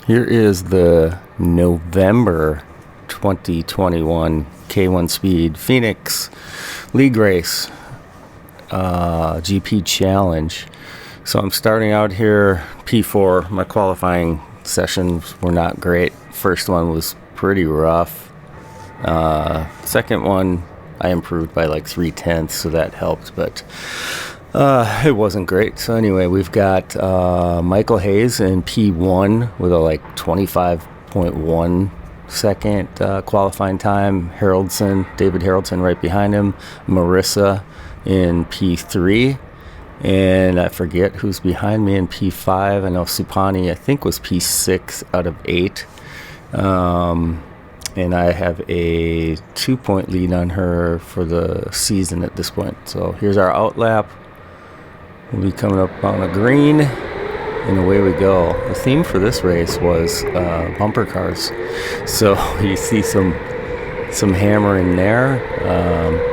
Here is the November 2021 K1 Speed Phoenix League Race GP Challenge. So I'm starting out here P4. My qualifying sessions were not great. First one was pretty rough. Second one I improved by like 0.3, so that helped, but it wasn't great. So anyway, we've got Michael Hayes in P1 with a like 25.1 second qualifying time. David Haraldson right behind him. Marissa in P3. And I forget who's behind me in P5. I know Supani, I think, was P6 out of 8. And I have a 2-point lead on her for the season at this point. So here's our out lap. We'll be coming up on a green, and away we go. The theme for this race was bumper cars. So you see some hammering there.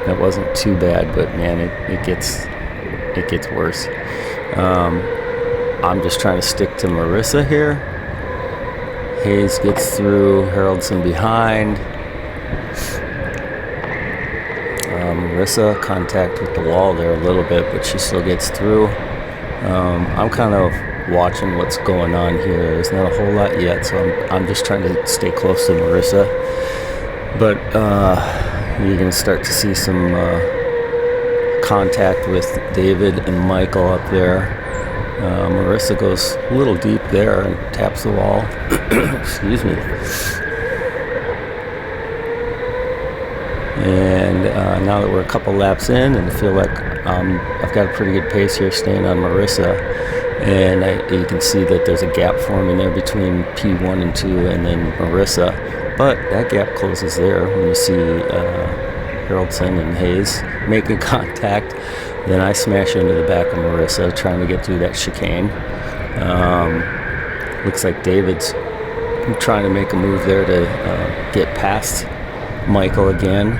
That wasn't too bad, but man, it gets worse. I'm just trying to stick to Marissa here. Hayes gets through, Haraldson behind. Marissa contact with the wall there a little bit, but she still gets through. I'm kind of watching what's going on here. There's not a whole lot yet, so I'm just trying to stay close to Marissa. But you're going to start to see some contact with David and Michael up there. Marissa goes a little deep there and taps the wall. Excuse me. And now that we're a couple laps in, and I feel like I've got a pretty good pace here staying on Marissa. And you can see that there's a gap forming there between P1 and 2 and then Marissa. But that gap closes there when you see Haraldson and Hayes making contact. Then I smash into the back of Marissa trying to get through that chicane. Looks like David's trying to make a move there to get past Michael again.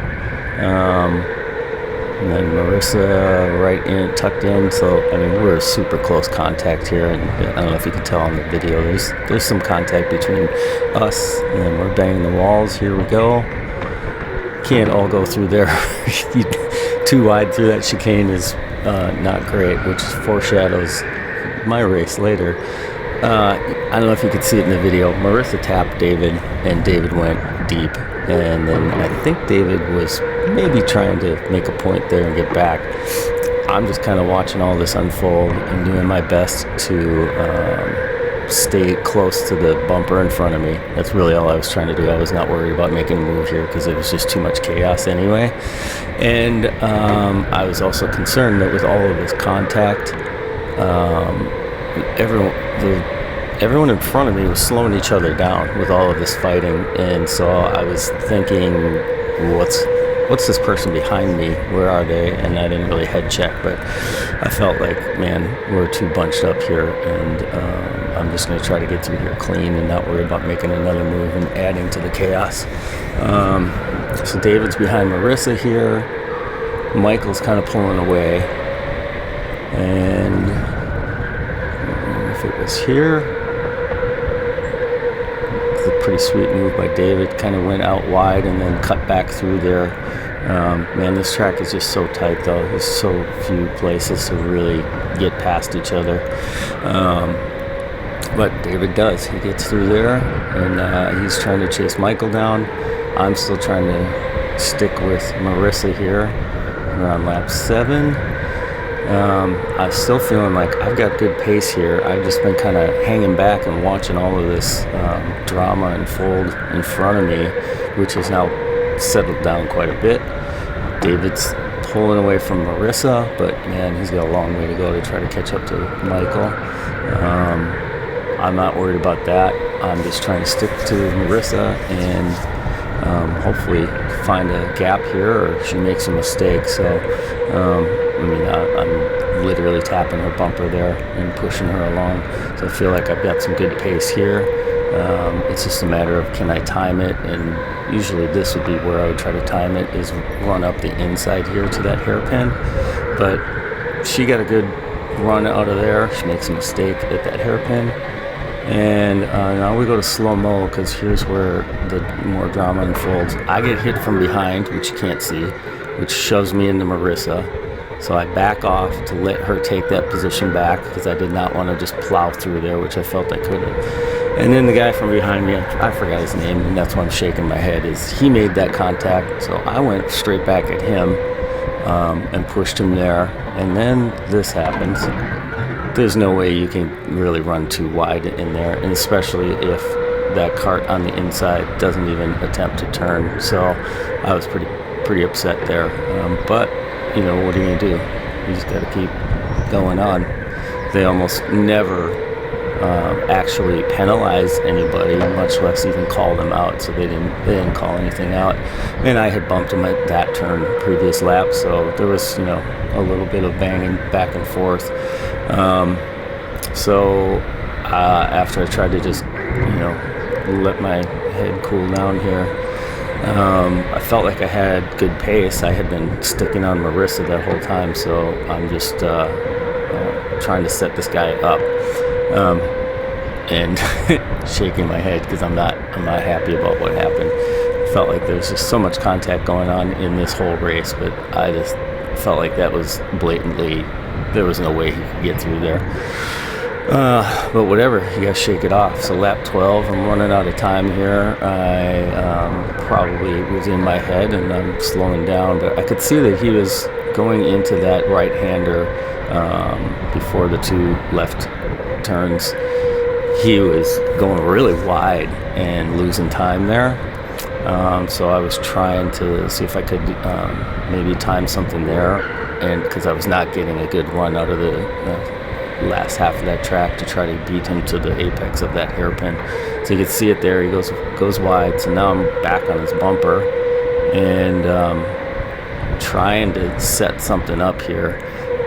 And then Marissa right in, tucked in. So, I mean, we're super close contact here. And I don't know if you can tell on the video, there's some contact between us. And then we're banging the walls. Here we go. Can't all go through there. Too wide through that chicane is not great, which foreshadows my race later. I don't know if you could see it in the video. Marissa tapped David, and David went deep. And then I think David was maybe trying to make a point there and get back. I'm just kind of watching all this unfold and doing my best to stay close to the bumper in front of me. That's really all I was trying to do. I was not worried about making a move here because it was just too much chaos anyway. And I was also concerned that with all of this contact, everyone in front of me was slowing each other down with all of this fighting. And so I was thinking, what's this person behind me? Where are they? And I didn't really head check, but I felt like, man, we're too bunched up here, and I'm just going to try to get through here clean and not worry about making another move and adding to the chaos. So David's behind Marissa here. Michael's kind of pulling away. And if it was here, it's a pretty sweet move by David. Kind of went out wide and then cut back through there. Man, this track is just so tight, though. There's so few places to really get past each other. But David does. He gets through there, and he's trying to chase Michael down. I'm still trying to stick with Marissa here. We're on lap 7. I'm still feeling like I've got good pace here. I've just been kind of hanging back and watching all of this drama unfold in front of me, which has now settled down quite a bit. David's pulling away from Marissa, but man, he's got a long way to go to try to catch up to Michael. I'm not worried about that. I'm just trying to stick to Marissa and hopefully find a gap here, or she makes a mistake. So I'm literally tapping her bumper there and pushing her along. So I feel like I've got some good pace here. It's just a matter of, can I time it? And usually this would be where I would try to time it, is run up the inside here to that hairpin. But she got a good run out of there. She makes a mistake at that hairpin. And now we go to slow-mo, because here's where the more drama unfolds. I get hit from behind, which you can't see, which shoves me into Marissa. So I back off to let her take that position back, because I did not want to just plow through there, which I felt I could have. And then the guy from behind me, I forgot his name, and that's why I'm shaking my head, is he made that contact. So I went straight back at him and pushed him there. And then this happens. There's no way you can really run too wide in there, and especially if that kart on the inside doesn't even attempt to turn. So I was pretty upset there. But, you know, what are you going to do? You just got to keep going on. They almost never actually penalize anybody, much less even call them out. So they didn't call anything out. And I had bumped him at that turn previous lap, so there was, you know, a little bit of banging back and forth. After I tried to just, you know, let my head cool down here, I felt like I had good pace. I had been sticking on Marissa that whole time, so I'm just trying to set this guy up, and shaking my head because I'm not happy about what happened. I felt like there was just so much contact going on in this whole race, but I just felt like that was blatantly, there was no way he could get through there. But whatever, you gotta shake it off. So lap 12, I'm running out of time here. I probably was in my head and I'm slowing down, but I could see that he was going into that right-hander before the two left turns. He was going really wide and losing time there. So I was trying to see if I could maybe time something there, and because I was not getting a good run out of the last half of that track to try to beat him to the apex of that hairpin. So you can see it there. He goes wide. So now I'm back on his bumper and trying to set something up here,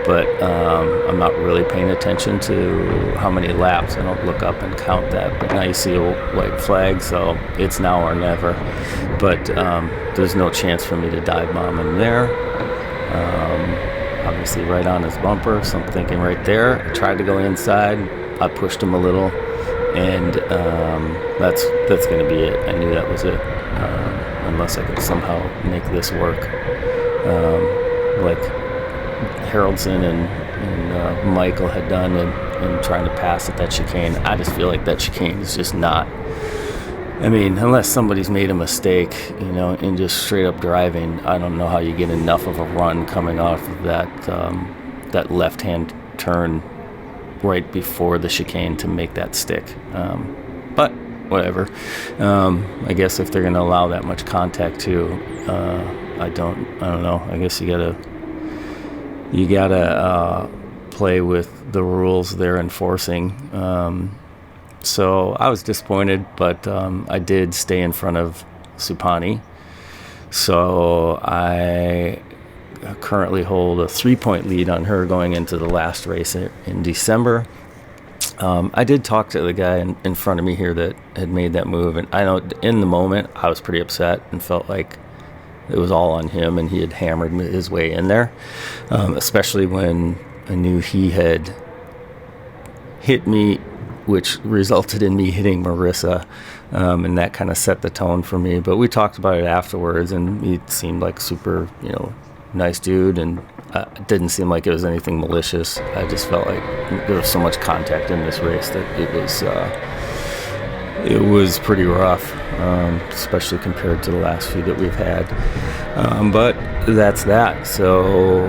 but I'm not really paying attention to how many laps. I don't look up and count that, but now you see a white flag, so it's now or never. But there's no chance for me to dive bomb him there. Obviously right on his bumper, so I'm thinking right there. I tried to go inside. I pushed him a little, and that's going to be it. I knew that was it, unless I could somehow make this work. Like Haraldson and Michael had done in trying to pass at that chicane. I just feel like that chicane is just not, I mean, unless somebody's made a mistake, you know, in just straight up driving, I don't know how you get enough of a run coming off of that left-hand turn right before the chicane to make that stick. But whatever. I guess if they're going to allow that much contact too, I don't know. I guess you gotta play with the rules they're enforcing. So I was disappointed, but I did stay in front of Supani. So I currently hold a 3-point lead on her going into the last race in December. I did talk to the guy in front of me here that had made that move, and I know in the moment I was pretty upset and felt like it was all on him and he had hammered his way in there, especially when I knew he had hit me, which resulted in me hitting Marissa, and that kind of set the tone for me. But we talked about it afterwards, and he seemed like super, you know, nice dude, and it didn't seem like it was anything malicious. I just felt like there was so much contact in this race that it was pretty rough, especially compared to the last few that we've had. But that's that. So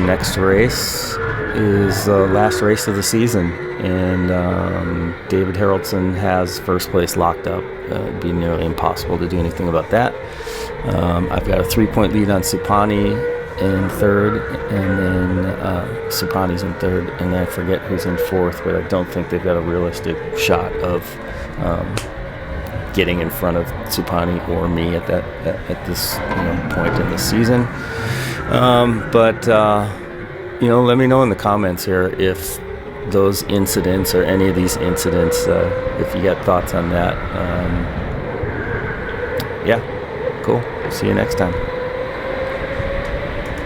next race is the last race of the season, and David Haraldson has first place locked up. It'd be nearly impossible to do anything about that. I've got a 3-point lead on Supani in third, and then Supani's in third, and I forget who's in fourth, but I don't think they've got a realistic shot of getting in front of Supani or me at this point in the season. But let me know in the comments here if those incidents or any of these incidents, if you got thoughts on that. Yeah, cool. See you next time.